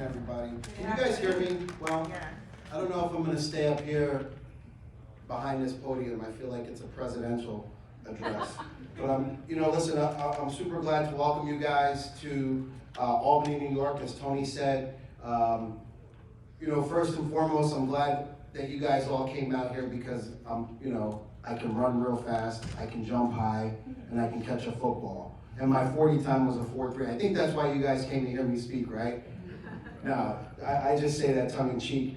everybody. Can you guys hear me? Well, I don't know if I'm going to stay up here behind this podium. I feel like it's a presidential address. But listen, I'm super glad to welcome you guys to Albany, New York, as Tony said. First and foremost, I'm glad that you guys all came out here because I can run real fast, I can jump high, and I can catch a football. And my 40 time was a 4.3. I think that's why you guys came to hear me speak, right? No, I just say that tongue in cheek.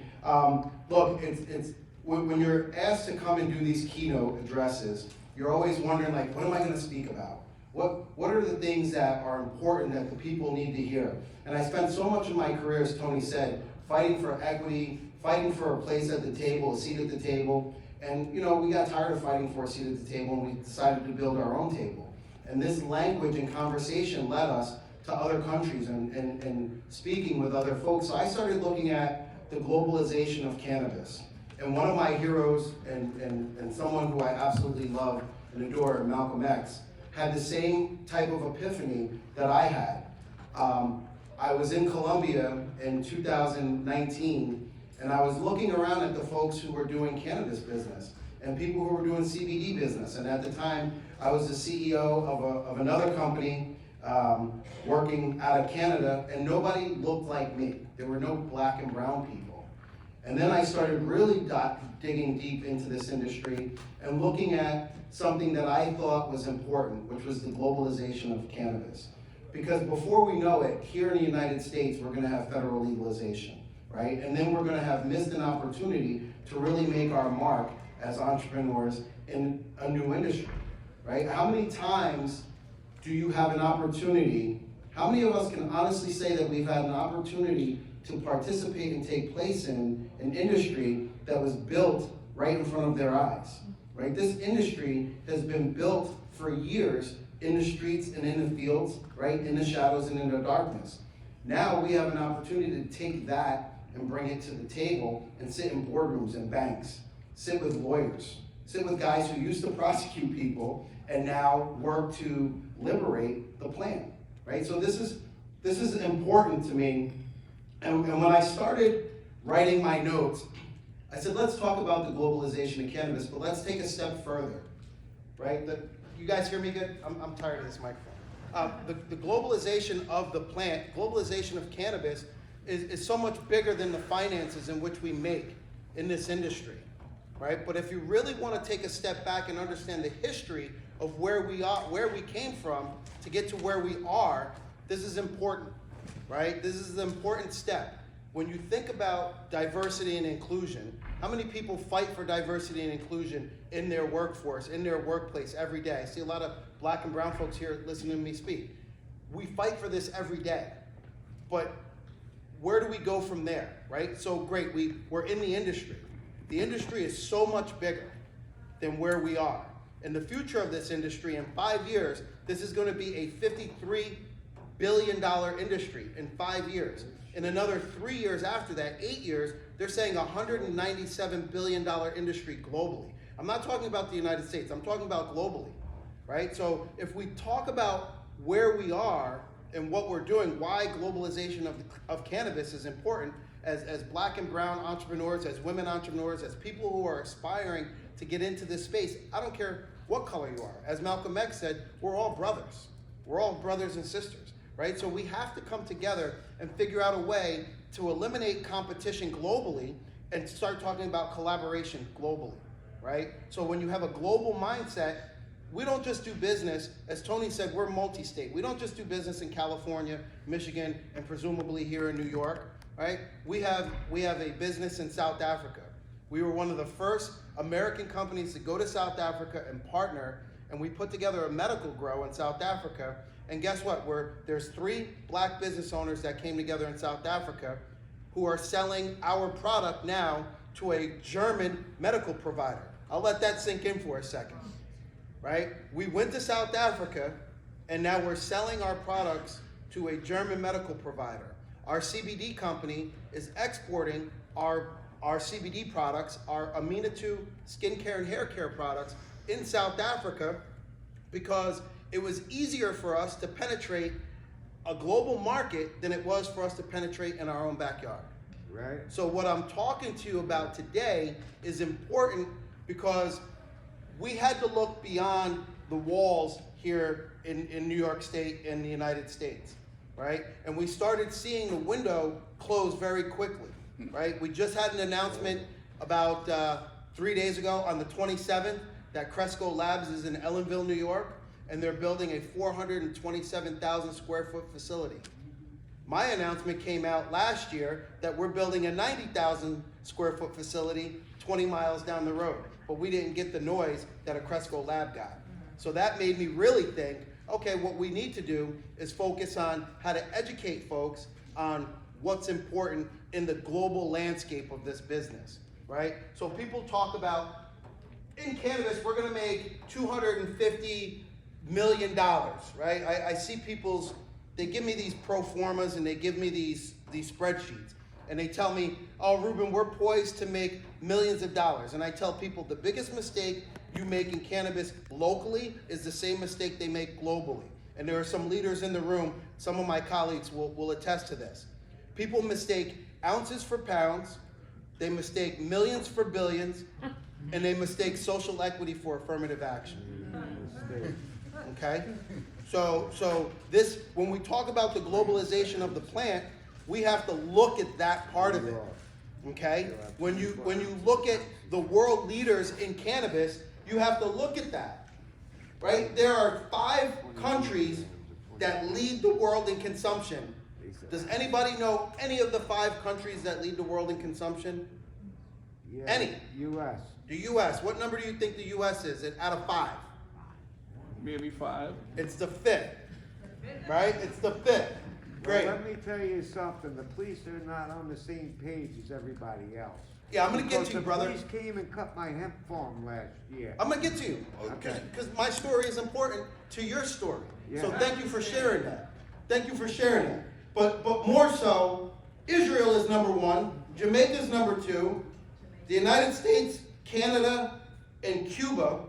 Look, it's when you're asked to come and do these keynote addresses, you're always wondering, like, what am I going to speak about? What are the things that are important that the people need to hear? And I spent so much of my career, as Tony said, fighting for equity, fighting for a place at the table, a seat at the table. And we got tired of fighting for a seat at the table, and we decided to build our own table. And this language and conversation led us to other countries and speaking with other folks. So I started looking at the globalization of cannabis. And one of my heroes and someone who I absolutely love and adore, Malcolm X, had the same type of epiphany that I had. I was in Colombia in 2019, and I was looking around at the folks who were doing cannabis business and people who were doing CBD business. And at the time, I was the CEO of another company working out of Canada, and nobody looked like me. There were no black and brown people. And then I started really digging deep into this industry and looking at something that I thought was important, which was the globalization of cannabis. Because before we know it, here in the United States, we're gonna have federal legalization, right? And then we're gonna have missed an opportunity to really make our mark as entrepreneurs in a new industry, right? How many times do you have an opportunity? How many of us can honestly say that we've had an opportunity to participate and take place in an industry that was built right in front of their eyes, right? This industry has been built for years in the streets and in the fields, right? In the shadows and in the darkness. Now we have an opportunity to take that and bring it to the table and sit in boardrooms and banks, sit with lawyers, sit with guys who used to prosecute people and now work to liberate the plant, right? So this is important to me. And when I started writing my notes, I said, let's talk about the globalization of cannabis, but let's take a step further, right? You guys hear me good? I'm tired of this microphone. The globalization of the plant, globalization of cannabis is so much bigger than the finances in which we make in this industry, right? But if you really want to take a step back and understand the history of where we are, where we came from to get to where we are, this is important, right? This is an important step. When you think about diversity and inclusion, how many people fight for diversity and inclusion in their workforce, in their workplace every day? I see a lot of black and brown folks here listening to me speak. We fight for this every day, but where do we go from there, right? So great, we're in the industry. The industry is so much bigger than where we are. In the future of this industry, in 5 years, this is going to be a $53 billion industry in 5 years. In another 3 years after that, 8 years, they're saying $197 billion industry globally. I'm not talking about the United States, I'm talking about globally, right? So if we talk about where we are and what we're doing, why globalization of cannabis is important, as black and brown entrepreneurs, as women entrepreneurs, as people who are aspiring to get into this space, I don't care what color you are. As Malcolm X said, we're all brothers. We're all brothers and sisters, right? So we have to come together and figure out a way to eliminate competition globally and start talking about collaboration globally, right? So when you have a global mindset, we don't just do business, as Tony said, we're multi-state. We don't just do business in California, Michigan, and presumably here in New York, right? We have a business in South Africa. We were one of the first American companies to go to South Africa and partner, and we put together a medical grow in South Africa. And guess what? There's 3 black business owners that came together in South Africa who are selling our product now to a German medical provider. I'll let that sink in for a second, right? We went to South Africa, and now we're selling our products to a German medical provider. Our CBD company is exporting our CBD products, our Amina2 skincare and hair care products in South Africa because it was easier for us to penetrate a global market than it was for us to penetrate in our own backyard. Right. So what I'm talking to you about today is important because we had to look beyond the walls here in New York State and the United States, right? And we started seeing the window close very quickly, right? We just had an announcement about 3 days ago on the 27th that Cresco Labs is in Ellenville, New York, and they're building a 427,000 square foot facility. My announcement came out last year that we're building a 90,000 square foot facility 20 miles down the road, but we didn't get the noise that a Cresco Lab got. So that made me really think, okay, what we need to do is focus on how to educate folks on what's important in the global landscape of this business, right? So people talk about, in cannabis, we're gonna make $250 million, right? I see people's, they give me these pro formas and they give me these spreadsheets and they tell me, oh, Ruben, we're poised to make millions of dollars. And I tell people the biggest mistake you make in cannabis locally is the same mistake they make globally. And there are some leaders in the room, some of my colleagues will attest to this. People mistake ounces for pounds, they mistake millions for billions, and they mistake social equity for affirmative action. Okay? So this, when we talk about the globalization of the plant, we have to look at that part of it. Okay? When you look at the world leaders in cannabis, you have to look at that. Right? There are 5 countries that lead the world in consumption. Does anybody know any of the 5 countries that lead the world in consumption? Yeah, Any? U.S. The U.S. What number do you think the U.S. is out of 5? Maybe 5. It's the 5th, right? It's the 5th. Great. Well, let me tell you something. The police are not on the same page as everybody else. Yeah, I'm gonna get to you, The brother. police came and cut my hemp farm last year. I'm gonna get to you, Okay. because my story is important to your story. Yeah. So thank you for sharing that. Thank you for sharing that. But more so, Israel is number 1, Jamaica is number 2, the United States, Canada, and Cuba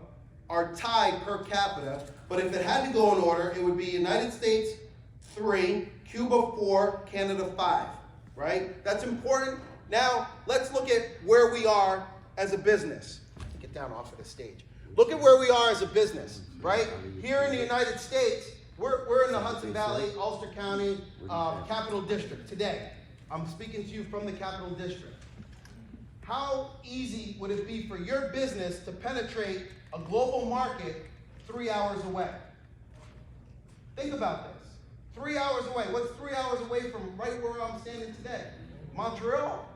are tied per capita. But if it had to go in order, it would be United States 3, Cuba 4, Canada 5, right? That's important. Now, let's look at where we are as a business. Get down off of the stage. Look at where we are as a business, right? Here in the United States, we're in the Hudson Valley, Ulster County, Capital District today. I'm speaking to you from the Capital District. How easy would it be for your business to penetrate a global market 3 hours away? Think about this. 3 hours away. What's 3 hours away from right where I'm standing today? Montreal,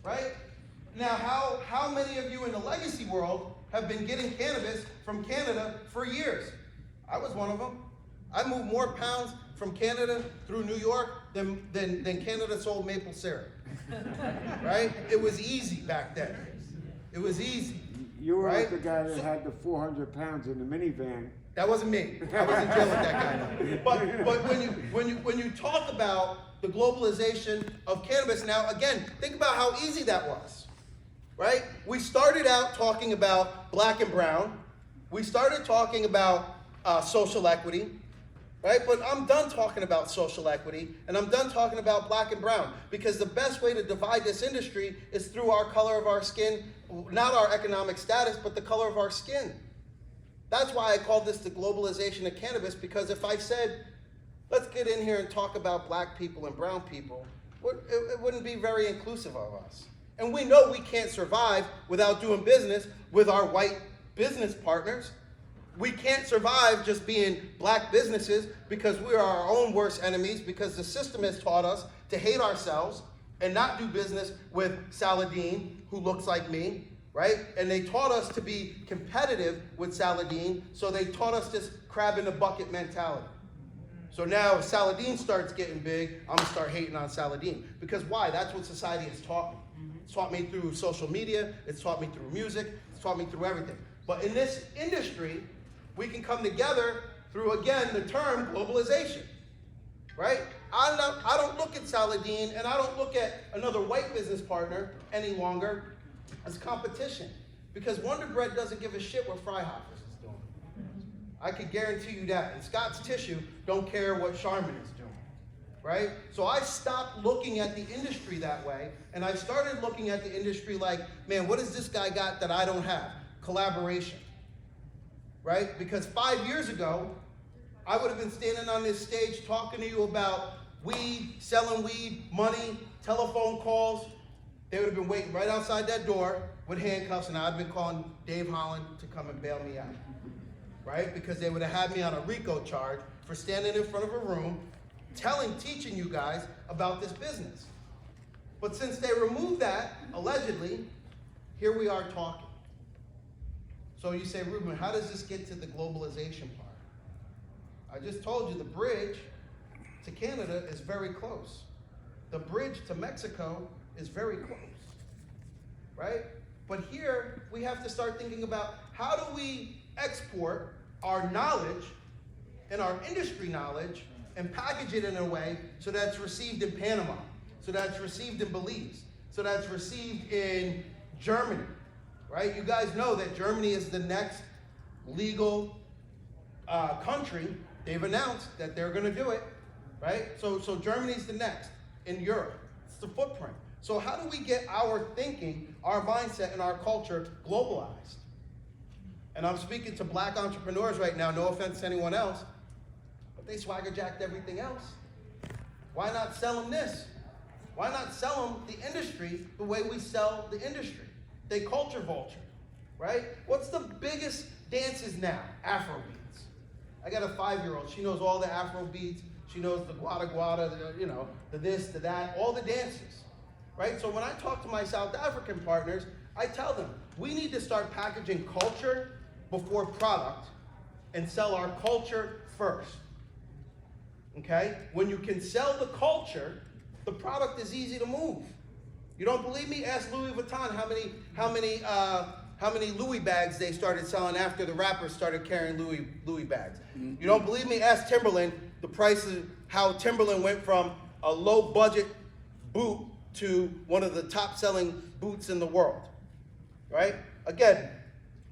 right? Now, how many of you in the legacy world have been getting cannabis from Canada for years? I was one of them. I moved more pounds from Canada through New York than Canada sold maple syrup, right? It was easy back then. It was easy. You were right? the guy that had the 400 pounds in the minivan. That wasn't me. I wasn't dealing with that guy. But when you talk about the globalization of cannabis, now again, think about how easy that was, right? We started out talking about black and brown. We started talking about social equity, right? But I'm done talking about social equity, and I'm done talking about black and brown, because the best way to divide this industry is through our color of our skin, not our economic status, but the color of our skin. That's why I call this the globalization of cannabis, because if I said, let's get in here and talk about black people and brown people, it wouldn't be very inclusive of us. And we know we can't survive without doing business with our white business partners. We can't survive just being black businesses, because we are our own worst enemies, because the system has taught us to hate ourselves and not do business with Saladin, who looks like me, right? And they taught us to be competitive with Saladin, so they taught us this crab in the bucket mentality. So now if Saladin starts getting big, I'm gonna start hating on Saladin. Because why? That's what society has taught me. It's taught me through social media, it's taught me through music, it's taught me through everything. But in this industry, we can come together through, again, the term globalization, right? I don't look at Saladin and I don't look at another white business partner any longer as competition, because Wonder Bread doesn't give a shit what Fryhoffers is doing. I could guarantee you that. And Scott's Tissue don't care what Charmin is doing, right? So I stopped looking at the industry that way, and I started looking at the industry like, man, what does this guy got that I don't have? Collaboration, right? Because 5 years ago, I would have been standing on this stage talking to you about weed, selling weed, money, telephone calls. They would have been waiting right outside that door with handcuffs, and I'd been calling Dave Holland to come and bail me out, right? Because they would have had me on a RICO charge for standing in front of a room teaching you guys about this business. But since they removed that, allegedly, here we are talking. So you say, Ruben, how does this get to the globalization part? I just told you the bridge to Canada is very close. The bridge to Mexico is very close, right? But here, we have to start thinking about how do we export our knowledge and our industry knowledge and package it in a way so that it's received in Panama, so that it's received in Belize, so that it's received in Germany, right? You guys know that Germany is the next legal country. They've announced that they're gonna do it, right? So Germany's the next in Europe. It's the footprint. So how do we get our thinking, our mindset, and our culture globalized? And I'm speaking to black entrepreneurs right now, no offense to anyone else, but they swagger jacked everything else. Why not sell them this? Why not sell them the industry the way we sell the industry? They culture vulture, right? What's the biggest dances now? Afro beats. I got a 5-year-old, she knows all the Afro beats, she knows the guada guada, the this, the that, all the dances, right? So when I talk to my South African partners, I tell them, we need to start packaging culture before product and sell our culture first, okay? When you can sell the culture, the product is easy to move. You don't believe me? Ask Louis Vuitton how many Louis bags they started selling after the rappers started carrying Louis bags. Mm-hmm. You don't believe me? Ask Timberland the prices, how Timberland went from a low budget boot to one of the top selling boots in the world, right? Again,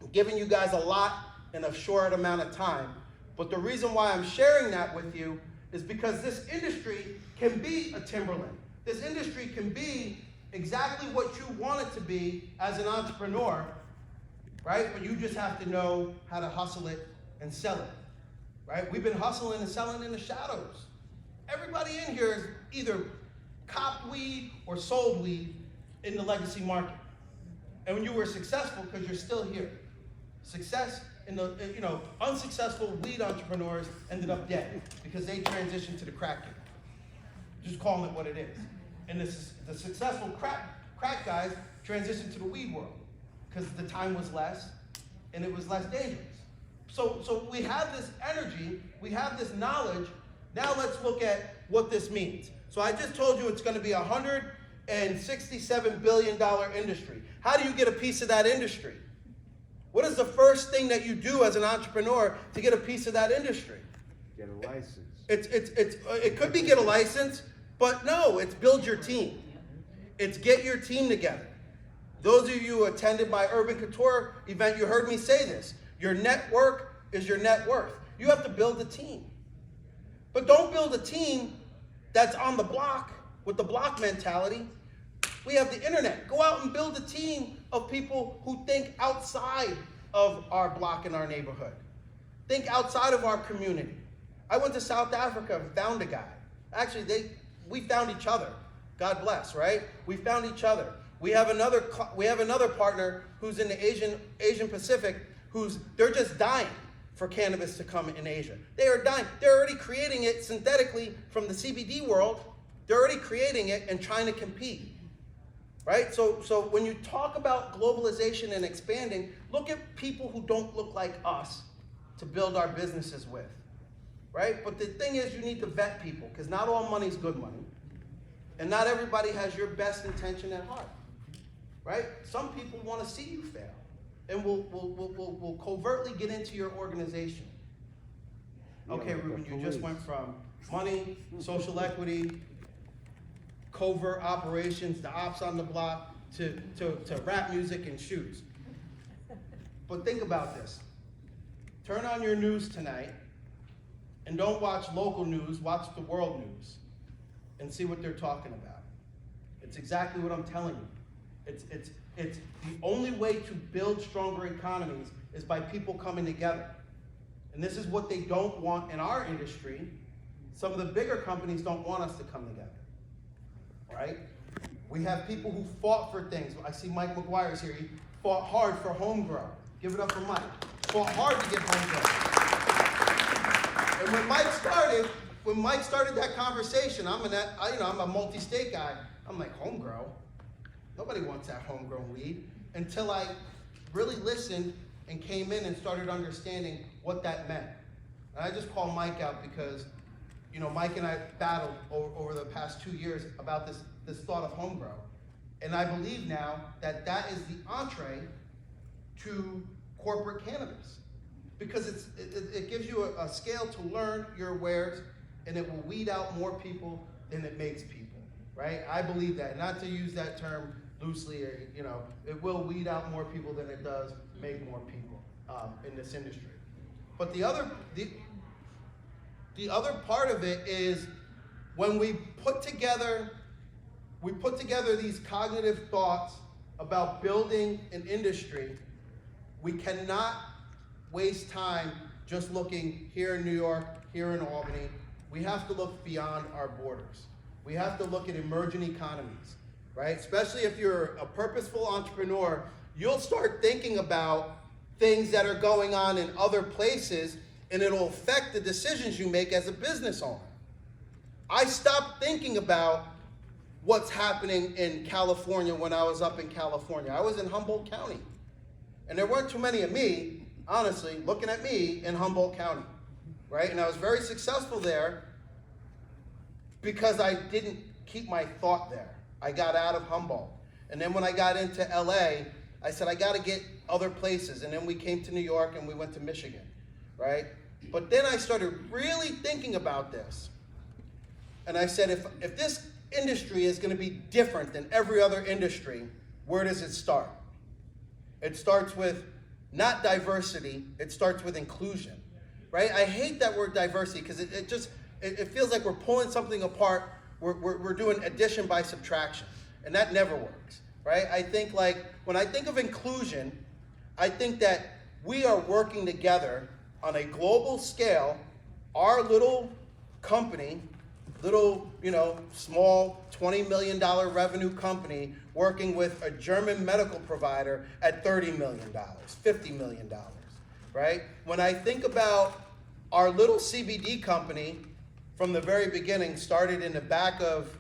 I'm giving you guys a lot in a short amount of time, but the reason why I'm sharing that with you is because this industry can be a Timberland. This industry can be exactly what you want it to be as an entrepreneur, right? But you just have to know how to hustle it and sell it, right? We've been hustling and selling in the shadows. Everybody in here is either copped weed or sold weed in the legacy market. And when you were successful, because you're still here. Success in the, unsuccessful weed entrepreneurs ended up dead because they transitioned to the crack game. Just calling it what it is. And the successful crack guys transitioned to the weed world because the time was less and it was less dangerous. So we have this energy, we have this knowledge. Now let's look at what this means. So I just told you it's going to be a $167 billion industry. How do you get a piece of that industry? What is the first thing that you do as an entrepreneur to get a piece of that industry? Get a license. It could be get a license, but no, it's build your team. It's get your team together. Those of you who attended my Urban Couture event, you heard me say this. Your network is your net worth. You have to build a team. But don't build a team that's on the block with the block mentality. We have the internet. Go out and build a team of people who think outside of our block and our neighborhood. Think outside of our community. I went to South Africa and found a guy. Actually, we found each other. God bless, right? We found each other. We have another partner who's in the Asian Pacific they're just dying for cannabis to come in Asia. They are dying. They're already creating it synthetically from the CBD world. They're already creating it and trying to compete. Right? So when you talk about globalization and expanding, look at people who don't look like us to build our businesses with. Right? But the thing is, you need to vet people because not all money is good money. And not everybody has your best intention at heart. Right? Some people want to see you fail and will covertly get into your organization. Okay, Ruben, you just went from money, social equity, covert operations, the ops on the block, to rap music and shoes. But think about this. turn on your news tonight and don't watch local news, watch the world news and see what they're talking about. It's exactly what I'm telling you. It's the only way to build stronger economies is by people coming together. And this is what they don't want in our industry. Some of the bigger companies don't want us to come together, right? We have people who fought for things. I see Mike McGuire's here. He fought hard for homegrown. Give it up for Mike. Fought hard to get homegrown. And when Mike started that conversation, I'm a multi-state guy. I'm like, homegrown? Nobody wants that homegrown weed. Until I really listened and came in and started understanding what that meant. And I just call Mike out because, Mike and I battled over the past 2 years about this thought of homegrown. And I believe now that that is the entree to corporate cannabis. Because it gives you a scale to learn your wares, and it will weed out more people than it makes people, right? I believe that. Not to use that term loosely, it will weed out more people than it does make more people in this industry. But the other part of it is when we put together these cognitive thoughts about building an industry, we cannot waste time just looking here in New York, here in Albany. We have to look beyond our borders. We have to look at emerging economies, right? Especially if you're a purposeful entrepreneur, you'll start thinking about things that are going on in other places, and it'll affect the decisions you make as a business owner. I stopped thinking about what's happening in California when I was up in California. I was in Humboldt County, and there weren't too many of me, honestly, looking at me in Humboldt County, right? And I was very successful there because I didn't keep my thought there. I got out of Humboldt. And then when I got into LA, I said, I gotta get other places. And then we came to New York and we went to Michigan, right? But then I started really thinking about this. And I said, if this industry is gonna be different than every other industry, where does it start? It starts with not diversity, it starts with inclusion, right? I hate that word diversity because it feels like we're pulling something apart. We're doing addition by subtraction, and that never works, right? I think when I think of inclusion, I think that we are working together on a global scale. Our little company, small $20 million revenue company working with a German medical provider at $30 million, $50 million, right? When I think about our little CBD company, from the very beginning, started in the back of,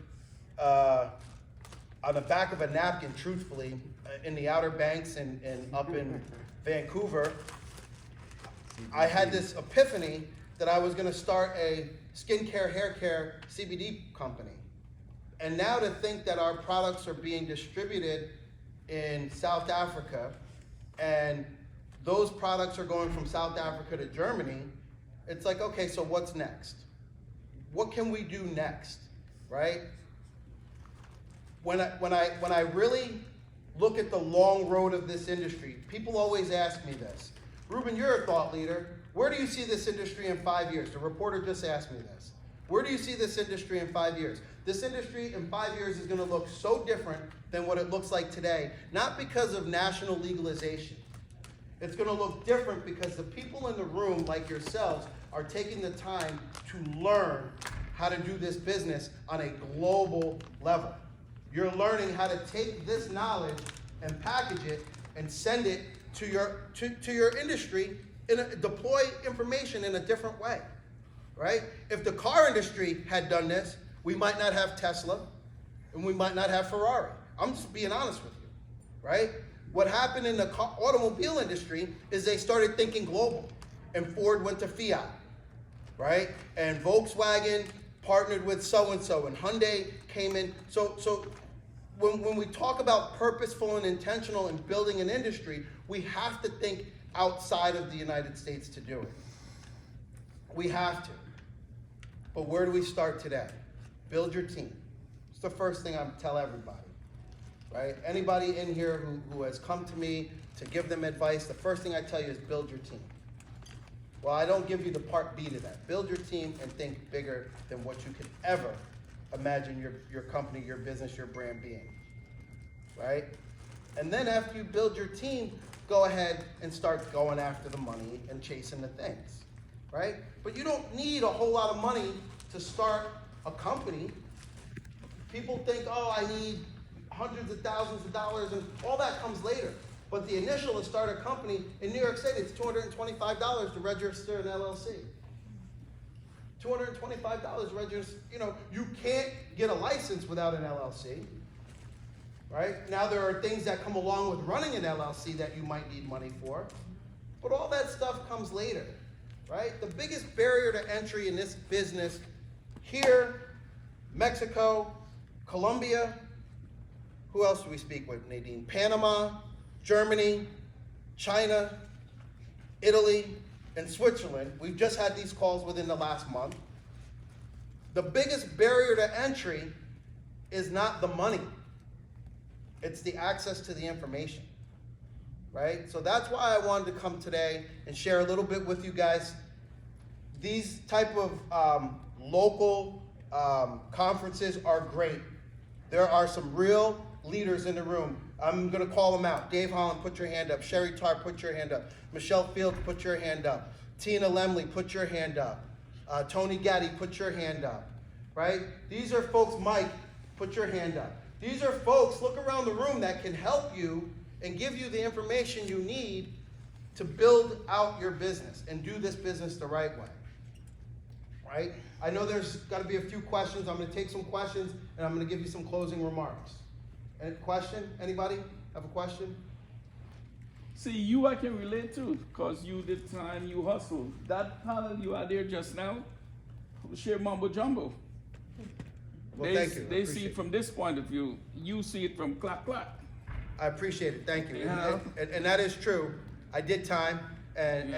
on the back of a napkin, truthfully, in the Outer Banks and up in Vancouver. I had this epiphany that I was gonna start a skincare, hair care, CBD company. And now to think that our products are being distributed in South Africa, and those products are going from South Africa to Germany, it's like, okay, so what's next? What can we do next, right? When I really look at the long road of this industry, people always ask me this. Ruben, you're a thought leader. Where do you see this industry in 5 years? The reporter just asked me this. Where do you see this industry in 5 years? This industry in 5 years is gonna look so different than what it looks like today, not because of national legalization. It's gonna look different because the people in the room, like yourselves, are taking the time to learn how to do this business on a global level. You're learning how to take this knowledge and package it and send it to your industry and deploy information in a different way, right? If the car industry had done this, we might not have Tesla and we might not have Ferrari. I'm just being honest with you, right? What happened in the automobile industry is they started thinking global, and Ford went to Fiat, right? And Volkswagen partnered with so-and-so, and Hyundai came in. So when we talk about purposeful and intentional in building an industry, we have to think outside of the United States to do it. We have to. But where do we start today? Build your team. It's the first thing I tell everybody, right? Anybody in here who has come to me to give them advice, the first thing I tell you is build your team. Well, I don't give you the part B to that. Build your team and think bigger than what you could ever imagine your company, your business, your brand being, right? And then after you build your team, go ahead and start going after the money and chasing the things, right? But you don't need a whole lot of money to start a company. People think, oh, I need hundreds of thousands of dollars, and all that comes later. But the initial to start a company in New York State, it's $225 to register an LLC. $225 to register, you can't get a license without an LLC, right? Now there are things that come along with running an LLC that you might need money for, but all that stuff comes later, right? The biggest barrier to entry in this business here, Mexico, Colombia, who else do we speak with, Nadine? Panama, Germany, China, Italy, and Switzerland. We've just had these calls within the last month. The biggest barrier to entry is not the money. It's the access to the information, right? So that's why I wanted to come today and share a little bit with you guys. These type of local conferences are great. There are some real leaders in the room. I'm gonna call them out. Dave Holland, put your hand up. Sherry Tarr, put your hand up. Michelle Fields, put your hand up. Tina Lemley, put your hand up. Tony Gaddy, put your hand up, right? These are folks, Mike, put your hand up. These are folks, look around the room, that can help you and give you the information you need to build out your business and do this business the right way, right? I know there's gotta be a few questions. I'm gonna take some questions and I'm gonna give you some closing remarks. Any question? Anybody have a question? See, you I can relate to, because you did time, you hustle. That panel you are there just now, share mumbo jumbo. Well, thank you. They see it from this point of view. You see it from clap clap. I appreciate it. Thank you. Yeah. And that is true. I did time, and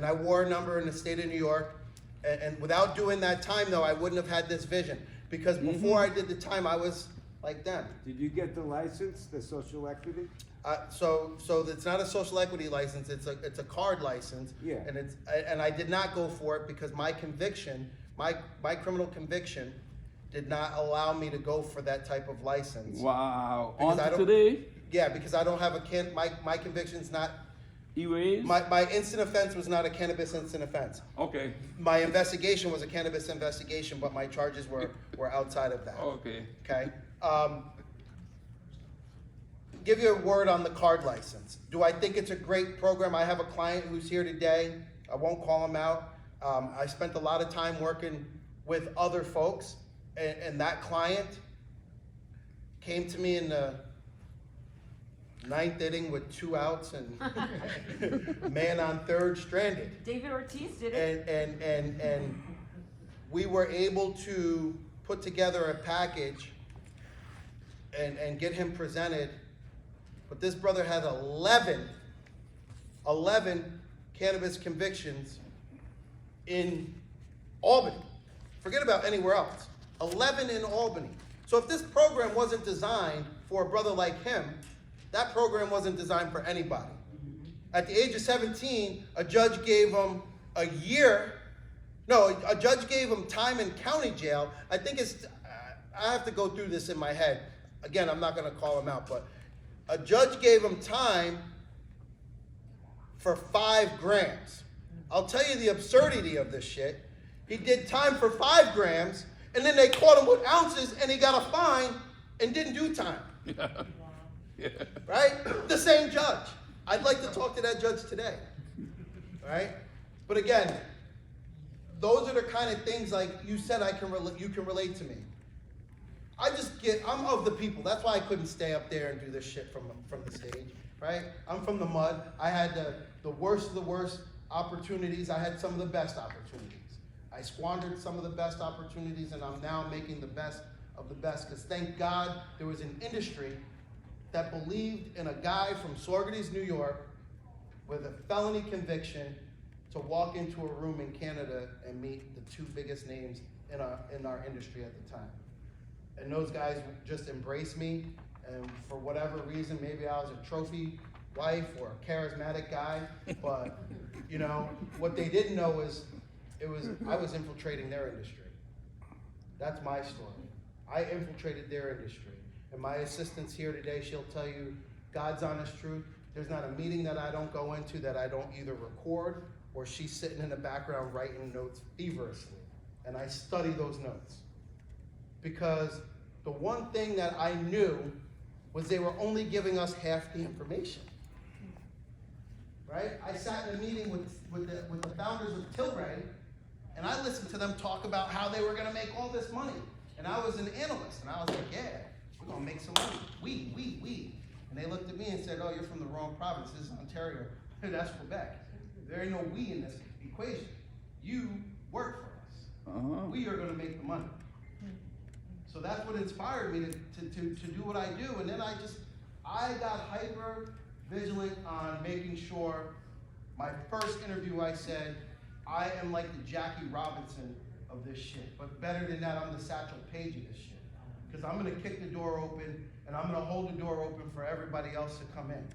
I wore a number in the state of New York. And without doing that time, though, I wouldn't have had this vision. Because before I did the time, I was like them. Did you get the license, the social equity? So it's not a social equity license. It's a card license. Yeah. And I did not go for it because my conviction, my criminal conviction, did not allow me to go for that type of license. Wow. Because On to today, Yeah, because I don't have my conviction's not. erase? My instant offense was not a cannabis instant offense. Okay. My investigation was a cannabis investigation, but my charges were outside of that. Okay. Okay. Give you a word on the card license. Do I think it's a great program? I have a client who's here today. I won't call him out. I spent a lot of time working with other folks, and that client came to me in the 9th inning with 2 outs and man on third stranded. David Ortiz did it. And we were able to put together a package and get him presented. But this brother had 11 cannabis convictions in Albany. Forget about anywhere else. 11 in Albany. So if this program wasn't designed for a brother like him, that program wasn't designed for anybody. At the age of 17, a judge gave him a judge gave him time in county jail. I think I have to go through this in my head. Again, I'm not gonna call him out, but a judge gave him time for 5 grams. I'll tell you the absurdity of this shit. He did time for 5 grams, and then they caught him with ounces, and he got a fine and didn't do time. Yeah. Right? The same judge. I'd like to talk to that judge today. Right? But again, those are the kind of things, like you said, you can relate to me. I'm of the people. That's why I couldn't stay up there and do this shit from the stage. Right? I'm from the mud. I had the worst of the worst opportunities. I had some of the best opportunities. I squandered some of the best opportunities, and I'm now making the best of the best, because thank God there was an industry that believed in a guy from Saugerties, New York, with a felony conviction to walk into a room in Canada and meet the 2 biggest names in our industry at the time. And those guys just embraced me, and for whatever reason, maybe I was a trophy wife or a charismatic guy, but you know, what they didn't know is I was infiltrating their industry. That's my story. I infiltrated their industry. And my assistant's here today, she'll tell you God's honest truth. There's not a meeting that I don't go into that I don't either record or she's sitting in the background writing notes feverishly. And I study those notes. Because the one thing that I knew was they were only giving us half the information. Right? I sat in a meeting with the founders of Tilray, and I listened to them talk about how they were going to make all this money. And I was an analyst, and I was like, yeah, we're going to make some money. We. And they looked at me and said, oh, you're from the wrong province. This is Ontario. That's Quebec. There ain't no we in this equation. You work for us. We are going to make the money. So that's what inspired me to do what I do. And then I got hyper vigilant on making sure my first interview I said, I am like the Jackie Robinson of this shit. But better than that, I'm the Satchel Paige of this shit. Because I'm going to kick the door open, and I'm going to hold the door open for everybody else to come in.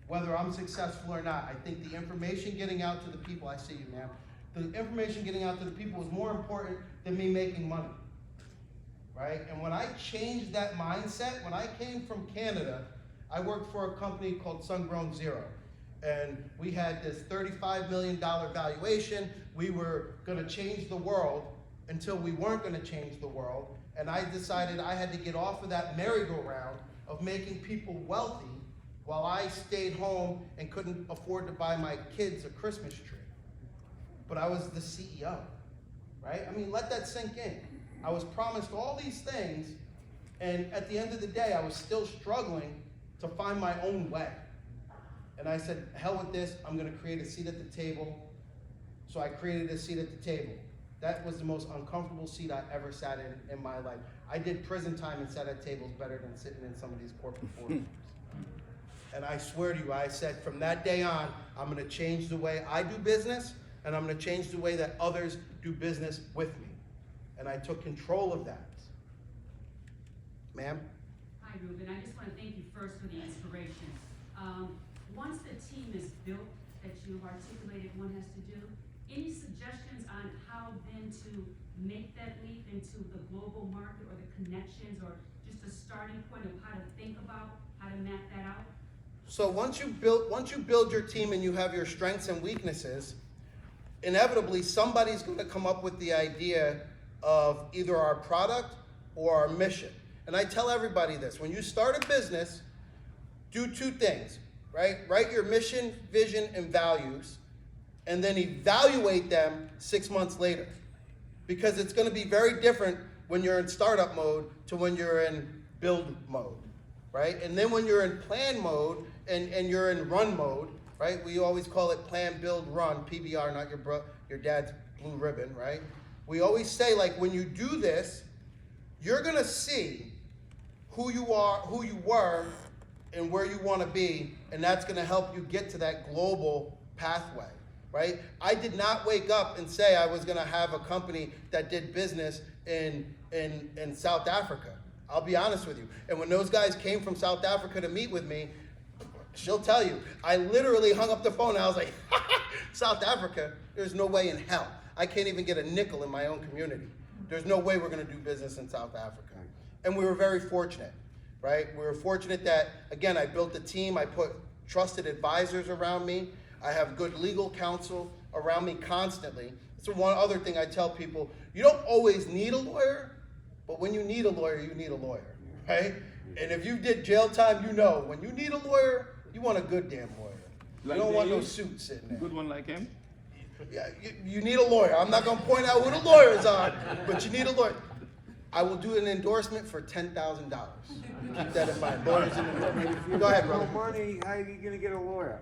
Whether I'm successful or not, I think the information getting out to the people, I see you, ma'am, the information getting out to the people is more important than me making money. Right? And when I changed that mindset, when I came from Canada, I worked for a company called Sungrown Zero. And we had this $35 million valuation. We were going to change the world until we weren't going to change the world. And I decided I had to get off of that merry-go-round of making people wealthy while I stayed home and couldn't afford to buy my kids a Christmas tree. But I was the CEO, right? I mean, let that sink in. I was promised all these things, and at the end of the day, I was still struggling to find my own way. And I said, hell with this, I'm gonna create a seat at the table. So I created a seat at the table. That was the most uncomfortable seat I ever sat in my life. I did prison time and sat at tables better than sitting in some of these corporate boardrooms. And I swear to you, I said from that day on, I'm gonna change the way I do business, and I'm gonna change the way that others do business with me. And I took control of that. Ma'am? Hi, Ruben. I just want to thank you first for the inspiration. Once the team is built that you've articulated one has to do, any suggestions on how then to make that leap into the global market or the connections or just a starting point of how to think about how to map that out? So once you build your team and you have your strengths and weaknesses, inevitably somebody's going to come up with the idea of either our product or our mission. And I tell everybody this, when you start a business, do two things, right? Write your mission, vision, and values, and then evaluate them 6 months later. Because it's gonna be very different when you're in startup mode to when you're in build mode, right? And then when you're in plan mode and you're in run mode, right? We always call it plan, build, run, PBR, not your dad's blue ribbon, right? We always say, like, when you do this, you're gonna see who you are, who you were, and where you wanna be, and that's gonna help you get to that global pathway, right? I did not wake up and say I was gonna have a company that did business in South Africa. I'll be honest with you. And when those guys came from South Africa to meet with me, she'll tell you, I literally hung up the phone and I was like, South Africa, there's no way in hell. I can't even get a nickel in my own community. There's no way we're gonna do business in South Africa. And we were very fortunate, right? We were fortunate that, again, I built a team, I put trusted advisors around me, I have good legal counsel around me constantly. So one other thing I tell people, you don't always need a lawyer, but when you need a lawyer, you need a lawyer, right? And if you did jail time, you know, when you need a lawyer, you want a good damn lawyer. Like you don't want no Dave? suit sitting there. Good one like him? Yeah, you need a lawyer. I'm not gonna point out who the lawyer is on, but you need a lawyer. I will do an endorsement for $10,000. Keep that in mind. Lawyers in the room. Go ahead, brother. No money, how are you gonna get a lawyer?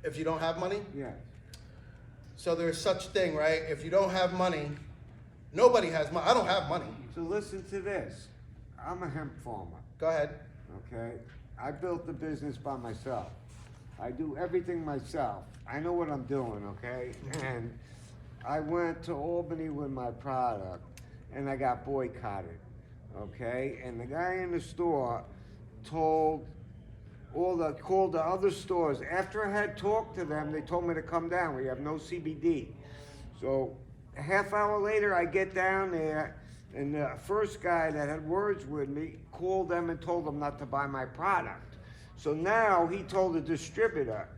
If you don't have money, Yeah. so there's such thing, right? If you don't have money, nobody has money. I don't have money. So listen to this. I'm a hemp farmer, Go ahead. okay? I built the business by myself. I do everything myself. I know what I'm doing, okay? And I went to Albany with my product and I got boycotted, okay? And the guy in the store told called the other stores. After I had talked to them, they told me to come down. We have no CBD. So a half hour later, I get down there, and the first guy that had words with me called them and told them not to buy my product. So now he told the distributor,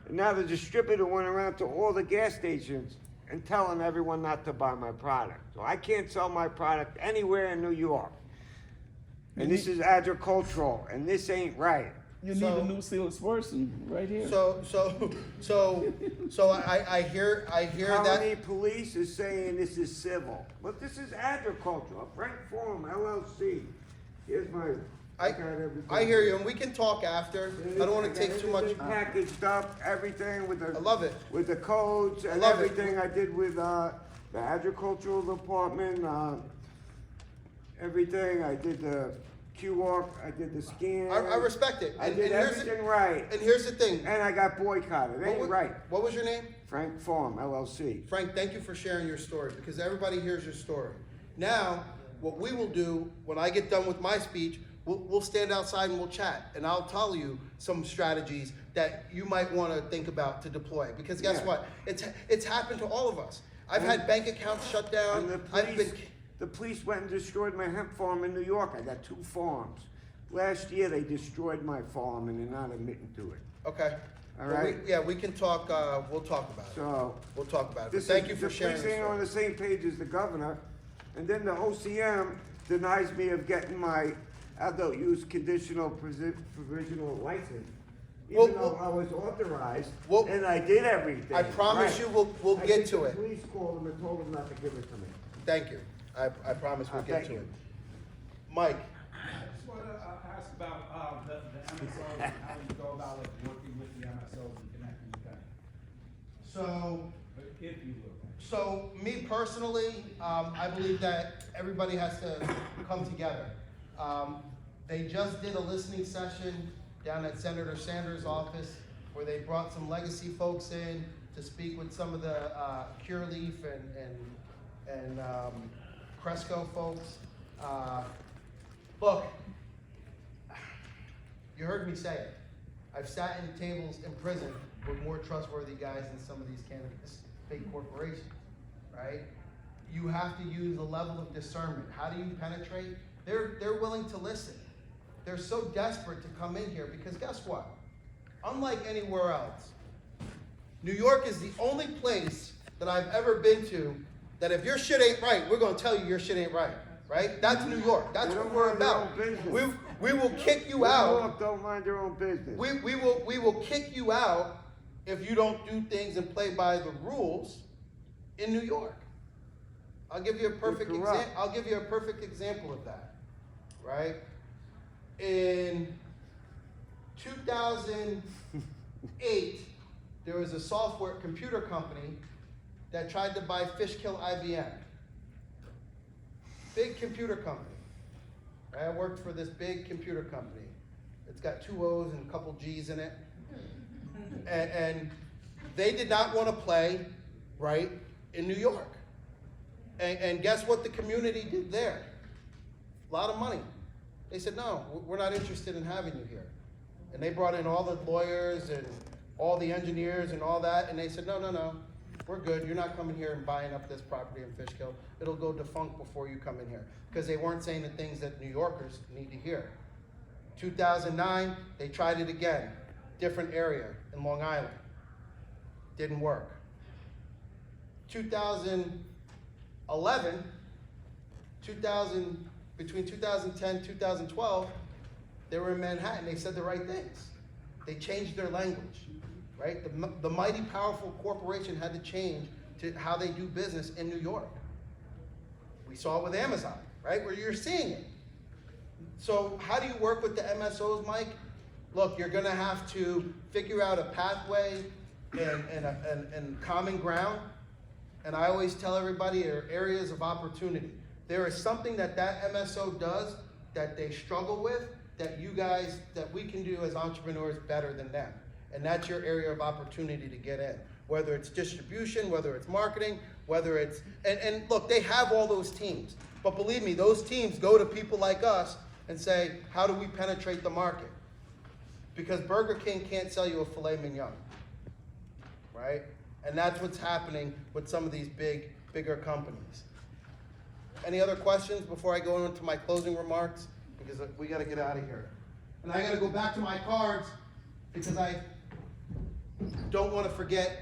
and now the distributor went around to all the gas stations and telling everyone not to buy my product. So I can't sell my product anywhere in New York. And this is agricultural, and this ain't right. You need a new salesperson right here. So I hear Colony that. Police is saying this is civil, but this is agricultural. Frank Forum, LLC. Here's my. got everything. I hear you, and we can talk after. I don't want to take too much. Everything packaged up, everything with the. I love it. With the codes and love it. everything I did with the agricultural department. Everything I did the QR, I did the scan. I respect it. I did everything right. And here's the thing. And I got boycotted. It ain't right. What was your name? Frank Forum, LLC. Frank, thank you for sharing your story, because everybody hears your story. Now, what we will do, when I get done with my speech, we'll stand outside and we'll chat, and I'll tell you some strategies that you might want to think about to deploy. Because guess what? It's happened to all of us. I've had bank accounts shut down. And the police went and destroyed my hemp farm in New York. I got 2 farms. Last year they destroyed my farm and they're not admitting to it. Okay. All right. We can talk. We'll talk about it. So We'll talk about it. But this thank you for the sharing. police ain't on the same page as the governor, and then the OCM denies me of getting my adult use conditional provisional license, even though I was authorized and I did everything. I promise you, we'll get to it. The police called them and told them not to give it to me. Thank you. I promise we'll get Thank to you. it. Mike. I just want to ask about the MSOs and how you go about like, working with the MSOs and connecting with them, So, if you will. so me personally, I believe that everybody has to come together. They just did a listening session down at Senator Sanders' office where they brought some legacy folks in to speak with some of the Cureleaf and Cresco folks. Look, you heard me say it. I've sat in tables in prison with more trustworthy guys than some of these cannabis big corporations, right? You have to use a level of discernment. How do you penetrate? They're willing to listen. They're so desperate to come in here because guess what? Unlike anywhere else, New York is the only place that I've ever been to that if your shit ain't right, we're gonna tell you your shit ain't right, right? That's New York. That's what we're about. We will kick you out. New York don't mind their own business. We will kick you out if you don't do things and play by the rules in New York. I'll give you a perfect example. I'll give you a perfect example of that, right? In 2008, there was a software computer company that tried to buy Fishkill IBM. Big computer company. I worked for this big computer company. It's got 2 O's and a couple G's in it. And they did not want to play right in New York. And guess what the community did there? A lot of money. They said, no, we're not interested in having you here. And they brought in all the lawyers and all the engineers and all that, and they said, no, we're good. You're not coming here and buying up this property in Fishkill. It'll go defunct before you come in here. Because they weren't saying the things that New Yorkers need to hear. 2009, they tried it again. Different area in Long Island. Didn't work. 2011, between 2010 2012, they were in Manhattan. They said the right things. They changed their language, right? The mighty powerful corporation had to change to how they do business in New York. We saw it with Amazon, right? Where you're seeing it. So how do you work with the MSOs, Mike? Look, you're gonna have to figure out a pathway and common ground. And I always tell everybody there are areas of opportunity. There is something that MSO does that they struggle with that we can do as entrepreneurs better than them. And that's your area of opportunity to get in. Whether it's distribution, whether it's marketing, whether it's, and look, they have all those teams. But believe me, those teams go to people like us and say, how do we penetrate the market? because Burger King can't sell you a filet mignon, right? And that's what's happening with some of these bigger companies. Any other questions before I go into my closing remarks? Because we gotta get out of here. And I gotta go back to my cards because I don't wanna forget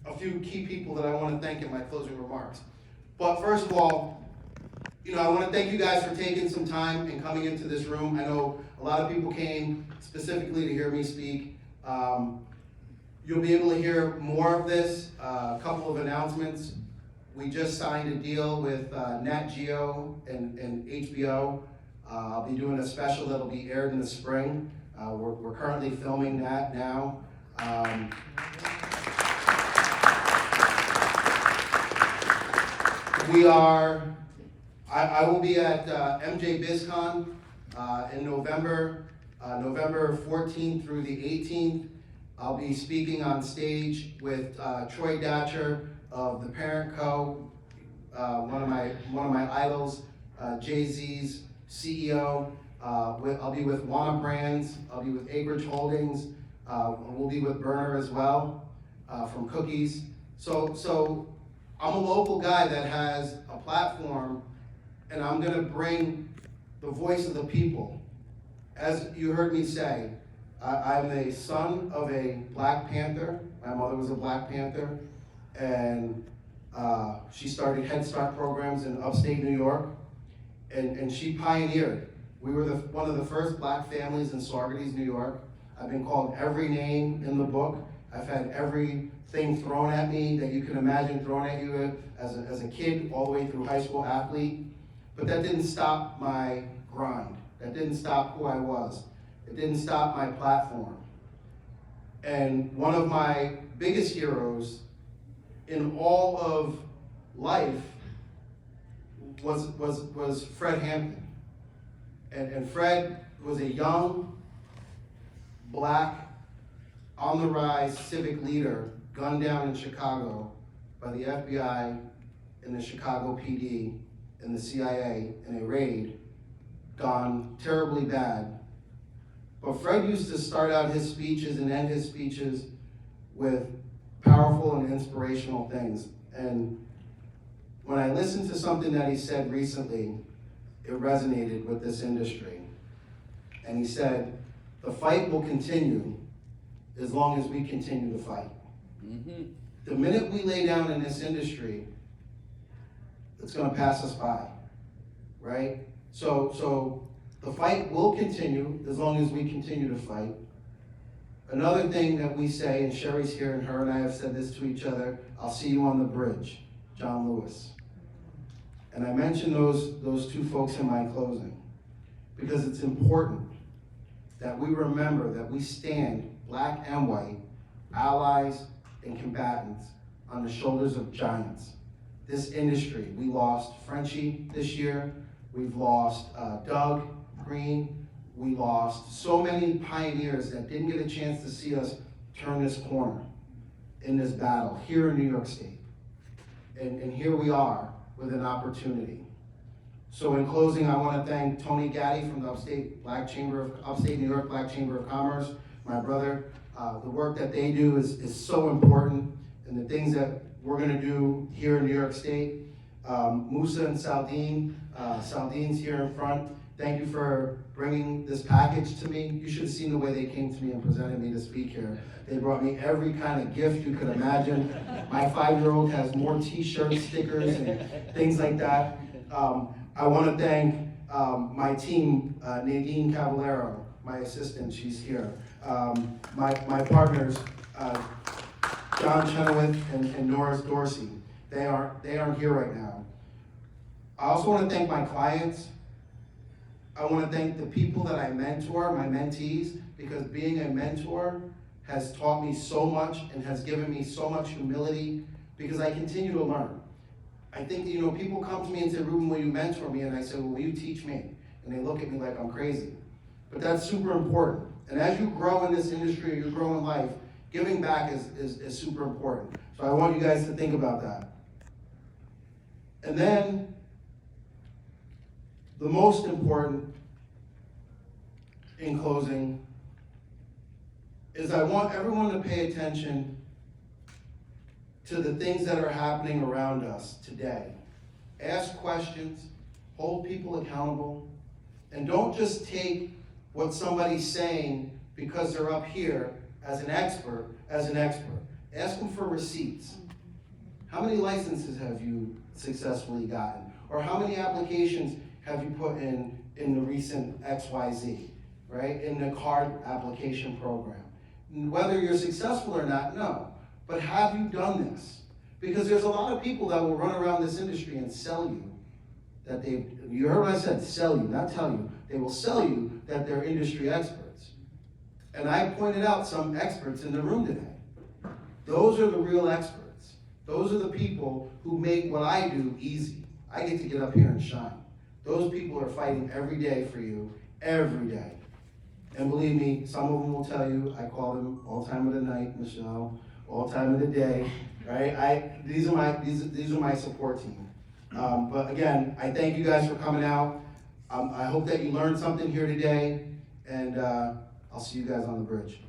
a few key people that I wanna thank in my closing remarks. But first of all, I wanna thank you guys for taking some time and coming into this room. I know a lot of people came specifically to hear me speak. You'll be able to hear more of this, a couple of announcements. We just signed a deal with Nat Geo and HBO. I'll be doing a special that'll be aired in the spring. We're currently filming that now. I will be at MJ BizCon in November 14th through the 18th. I'll be speaking on stage with Troy Datcher of The Parent Co., one of my idols, Jay-Z's CEO. I'll be with Wana Brands. I'll be with Acreage Holdings. We'll be with Burner as well from Cookies. So I'm a local guy that has a platform, and I'm gonna bring the voice of the people. As you heard me say, I'm a son of a Black Panther. My mother was a Black Panther, and she started Head Start programs in upstate New York, and she pioneered. We were one of the first Black families in Saugerties, New York. I've been called every name in the book. I've had everything thrown at me that you can imagine thrown at you as a kid, all the way through high school athlete. But that didn't stop my grind. That didn't stop who I was. It didn't stop my platform. And one of my biggest heroes in all of life was Fred Hampton. And Fred was a young, Black, on the rise civic leader gunned down in Chicago by the FBI and the Chicago PD and the CIA in a raid, gone terribly bad. But Fred used to start out his speeches and end his speeches with powerful and inspirational things. And when I listened to something that he said recently, it resonated with this industry. And he said, "The fight will continue as long as we continue to fight." Mm-hmm. The minute we lay down in this industry, it's gonna pass us by, right? So the fight will continue as long as we continue to fight. Another thing that we say, and Sherry's here and her and I have said this to each other, "I'll see you on the bridge," John Lewis. And I mentioned those two folks in my closing because it's important that we remember that we stand, Black and white, allies and combatants, on the shoulders of giants. This industry, we lost Frenchie this year, we've lost Doug Green, we lost so many pioneers that didn't get a chance to see us turn this corner in this battle here in New York State. And here we are with an opportunity. So in closing, I want to thank Tony Gaddy from the Upstate New York Black Chamber of Commerce, my brother. The work that they do is so important, and the things that we're going to do here in New York State. Musa and Saldin, Saldin's here in front. Thank you for bringing this package to me. You should have seen the way they came to me and presented me to speak here. They brought me every kind of gift you could imagine. My 5-year-old has more t-shirts, stickers, and things like that. I want to thank my team, Nadine Cavallero, my assistant, she's here. My partners, John Chenoweth and Norris Dorsey. They aren't here right now. I also want to thank my clients. I want to thank the people that I mentor, my mentees, because being a mentor has taught me so much and has given me so much humility because I continue to learn. I think, people come to me and say, "Ruben, will you mentor me?" And I say, "Well, will you teach me?" And they look at me like I'm crazy. But that's super important. And as you grow in this industry or you grow in life, giving back is super important. So I want you guys to think about that. And then, the most important, in closing, is I want everyone to pay attention to the things that are happening around us today. Ask questions, hold people accountable, and don't just take what somebody's saying because they're up here as an expert. Ask them for receipts. How many licenses have you successfully gotten? Or how many applications have you put in the recent XYZ, right? In the card application program. Whether you're successful or not, no. But have you done this? Because there's a lot of people that will run around this industry and sell you that you heard what I said, sell you, not tell you. They will sell you that they're industry experts. And I pointed out some experts in the room today. Those are the real experts. Those are the people who make what I do easy. I get to get up here and shine. Those people are fighting every day for you, every day. And believe me, some of them will tell you, I call them all time of the night, Michelle, all time of the day, right? These are my support team. But again, I thank you guys for coming out. I hope that you learned something here today, and I'll see you guys on the bridge.